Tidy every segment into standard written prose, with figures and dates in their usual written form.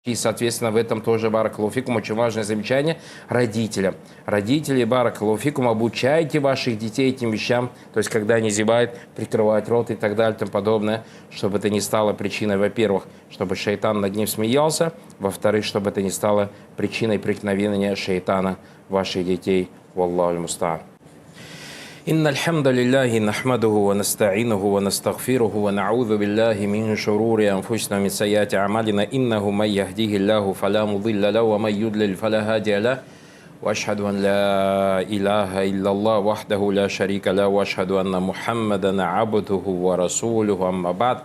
И, соответственно, в этом тоже, баракаллаху фикум, очень важное замечание родителям. Родители, баракаллаху фикум, обучайте ваших детей этим вещам, то есть, когда они зевают, прикрывать рот и так далее, и тому подобное, чтобы это не стало причиной, во-первых, чтобы шайтан над ним смеялся, во-вторых, чтобы это не стало причиной преткновения шайтана ваших детей. Валлаху аль-муста'ан. إن الحمد لله نحمده ونستعينه ونستغفره ونعوذ بالله من شرور أنفسنا ومن سيئات أعمالنا إنه من يهديه الله فلا مضل له ومن يضلل فلا هادي له وأشهد أن لا إله إلا الله وحده لا شريك له وأشهد أن محمدا عبده ورسوله أما بعد.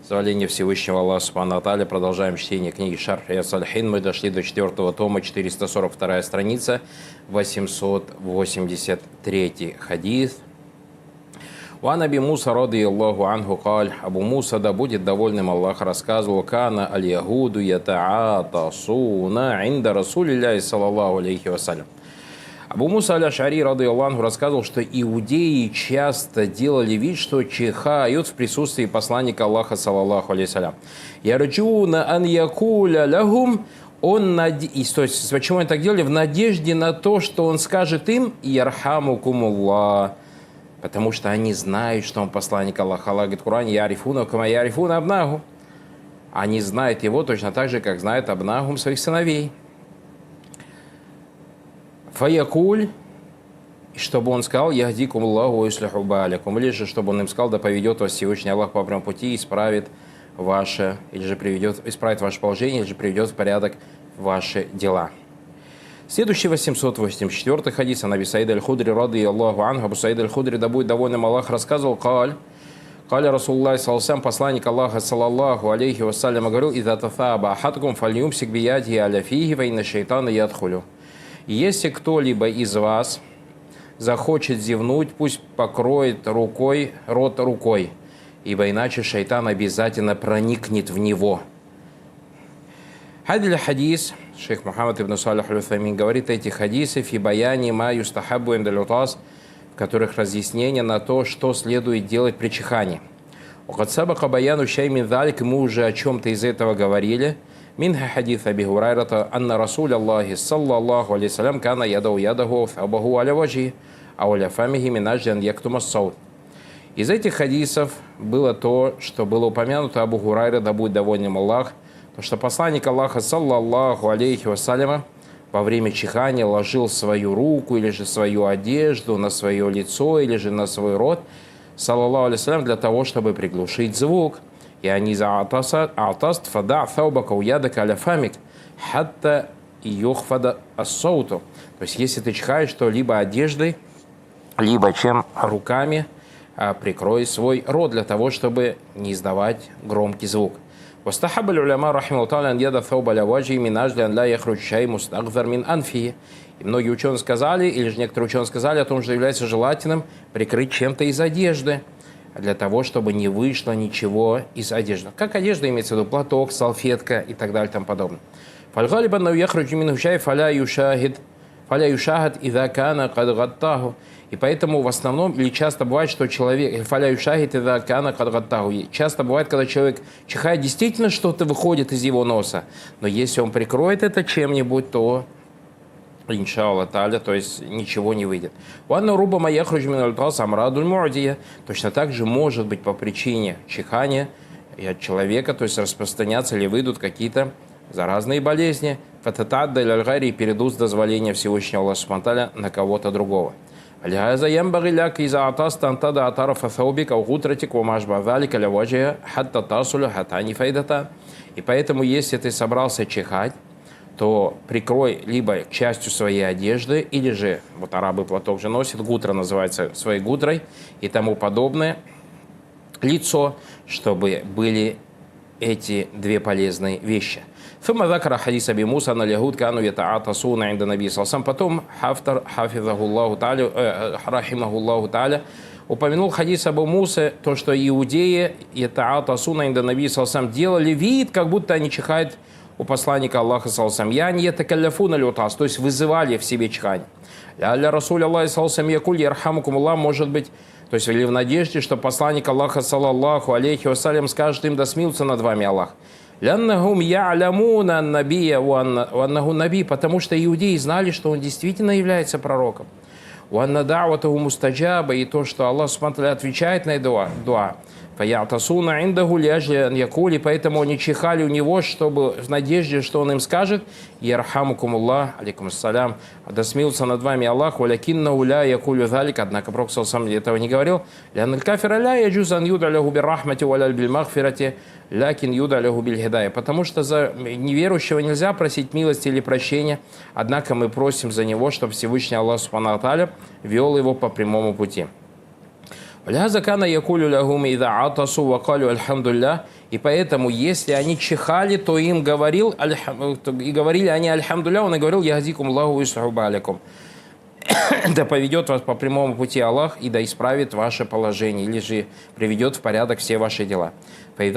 С Всевышнего Аллаха Субхану ва Тааля продолжаем чтение книги Шарх Рияд Салихин. Мы дошли до 4-го тома, 442 страница, 883 хадис. Ван Аби Муса ради Аллаху анху каль. Абу Муса, да будет довольным Аллах, рассказывал: Кана аль-ягуду ятаатасуна инда Расулилляхи саллаллаху алейхи вассалям. Абу Муса аль-Аш'ари ради Аллаху рассказывал, что иудеи часто делали вид, что чихают в присутствии посланника Аллаха саллаллаху алейхи вассалям. Ярджуна ан якуля лахум. То есть, почему они так делали? В надежде на то, что он скажет им «Ярхамукумуллах», потому что они знают, что он посланник Аллаха. Аллах говорит в Коране: «Ярифуна кама ярифуна абнаху». Они знают его точно так же, как знают абнахум своих сыновей. Фаякуль, чтобы он сказал «Яхдикум Аллаху юслиху балякум», или же чтобы он им сказал: «Да поведет вас Всевышний Аллах по прямому пути и исправит ваше, или же исправит ваше положение, или же приведет в порядок ваши дела». Следующий 884 хадис. Ан Аби Саида аль-Худри ради Аллаху анху. Абу Саид аль-Худри, да будет довольным Аллах, рассказывал: Каля Расулуллах саллаллаху, посланник Аллаха саллаллаху алейхи вассалям говорил: «Иза татаба ахадкум фальюмсик бияди аля фиги ва инна шайтана ядхулю». Если кто-либо из вас захочет зевнуть, пусть покроет рот рукой, ибо иначе шайтан обязательно проникнет в него. Хадиль хадис, шейх Мухаммад ибн Салих аль-Утаймин говорит, эти хадисы фи баяни ма юстахаббу индаль-утас, в которых разъяснение на то, что следует делать при чихании. Уқад сабака баяну шай мин залик, мы уже о чем-то из этого говорили. Минха хадис Аби Хурайрата анна Расуль Аллахи саллаллаху алейхи вассалям кана ядау ядаху фабаху аля ваджи ауля фамихи мин аджи ан яктума саут. Из этих хадисов было то, что было упомянуто Абу Хурайра, да будет доволен Аллах, то, что посланник Аллаха саллаллаху алейхи вассаляма во время чихания ложил свою руку или же свою одежду на свое лицо или же на свой рот, саллаллаху алейхи вассалям, для того, чтобы приглушить звук. И они за атаст фада фаубака уядака аля фамик хатта юхфада ассауту. То есть, если ты чихаешь, то либо одеждой, либо чем руками прикрой свой рот для того, чтобы не издавать громкий звук. Вастахабаль уляма рахимахуллах та'аля ан яда фауба аля ваджи мин аджли ан ла яхруджа шай мустагфар мин анфи. И многие ученые сказали, или же некоторые ученые сказали о том, что является желательным прикрыть чем-то из одежды, для того, чтобы не вышло ничего из одежды. Как одежда имеется в виду? Платок, салфетка и так далее и тому подобное. Фальгалибан нау яхруджу мин хушай фаля юшахид иза кана кад гаттаху. И поэтому в основном или часто бывает, что человек фаля юшахид иза кана кад гаттаху. Часто бывает, когда человек чихает, действительно что-то выходит из его носа. Но если он прикроет это чем-нибудь, то иншаллах та'аля, то есть ничего не выйдет. Точно так же может быть по причине чихания и от человека, то есть распространяться или выйдут какие-то заразные болезни, и перейдут с дозволения Всевышнего Аллаха Субхану ва Тааля на кого-то другого. И поэтому, если ты собрался чихать, то прикрой либо частью своей одежды, или же, вот арабы платок же носят, гутра называется своей гутрой и тому подобное, лицо, чтобы были эти две полезные вещи. Потом автор, упомянул хадис Абу Мусы, то, что иудеи делали вид, как будто они чихают у посланника Аллаха саллаллаху алейхи вассалям, то есть вызывали в себе чихание. Ля Расуль Аллахи саллаллаху алейхи якуль ярхамукумуллах, может быть, то есть или в надежде, что посланник Аллаха саллаллаху алейхи вассалям скажет им: да смилуется над вами Аллах. Ляннахум я'лямуна набия ваннаху наби, потому что иудеи знали, что он действительно является пророком. Ванна да'ватаху мустаджаба, и то, что Аллах субхану отвечает на дуа. Фаятасуна индаху ляжли ан якули, поэтому они чихали у него, чтобы в надежде, что он им скажет: ярхамукумуллах, алейкум ассалям, да смилуется над вами Аллах, валякинна уля якулю залик, однако Пророк сам этого не говорил. Ляннал кафира ля яджуз ан юда лягу биррахмати валяль бильмахфирати, лякин юда лягу бильхидая. Потому что за неверующего нельзя просить милости или прощения, однако мы просим за него, чтобы Всевышний Аллах субхану ва тааля вел его по прямому пути. И поэтому, если они чихали, то им говорил, и говорили они альхамдулля, он и говорил: яхдикум Аллаху ислаху алейкум. Да поведет вас по прямому пути Аллах и да исправит ваше положение, или же приведет в порядок все ваши дела. И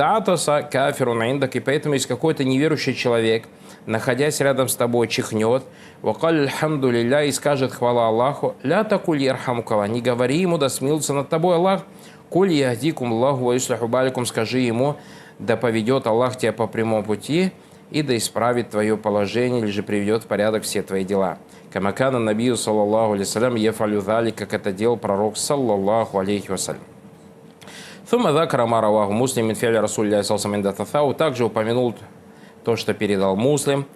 поэтому, если какой-то неверующий человек, находясь рядом с тобой, чихнет, и скажет: хвала Аллаху, ля такуль ярхамукаллах, не говори ему: да смилуется над тобой Аллах, куль яхдикум Аллаху ва ислаху баликум, скажи ему: да поведет Аллах тебя по прямому пути и да исправит твое положение, или же приведет в порядок все твои дела. Камакана набию саллаллаху алейхи вассалям ефалю зали, как это делал пророк саллаллаху алейхи вассалям. Также упомянул то, что передал Муслим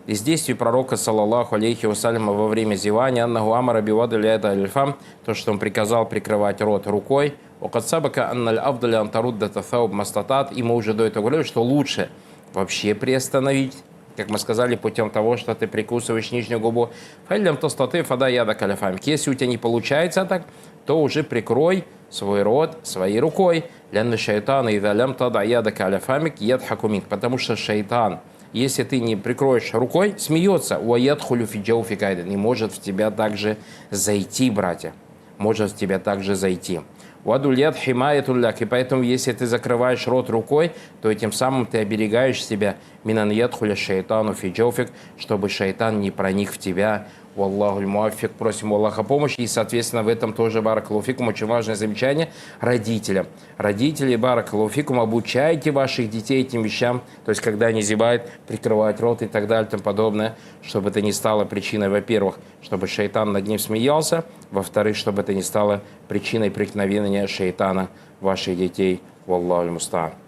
из действий пророка саллаллаху алейхи вассаляма во время зевания, аннаху амара бивадля альфам, то, что он приказал прикрывать рот рукой. Окатсабака анналь авдаля антарудда тафауб мастатат, и мы уже до этого говорили, что лучше вообще приостановить, как мы сказали, путем того, что ты прикусываешь нижнюю губу. Файлям тостаты фада яда каляфам. Если у тебя не получается так, то уже прикрой свой рот своей рукой. Лянна шайтана идалям тада яда каляфамик ядхакумик. Потому что шайтан, если ты не прикроешь рукой, смеется. Уаядхулю фиджау фикайда. Не может в тебя также зайти, братья. Может в тебя также зайти. Вадульят химаятулляк. И поэтому, если ты закрываешь рот рукой, то этим самым ты оберегаешь себя минан ядхуля шайтану фиджауфик, чтобы шайтан не проник в тебя. Валлаху муаффик. Просим у Аллаха помощи. И, соответственно, в этом тоже баракаллаху фикум очень важное замечание родителям. Родители, баракаллаху фикум, обучайте ваших детей этим вещам. То есть, когда они зевают, прикрывать рот и так далее и тому подобное, чтобы это не стало причиной, во-первых, чтобы шайтан над ним смеялся, во-вторых, чтобы это не стало причиной преткновения шайтана ваших детей. Валлаху мустаан.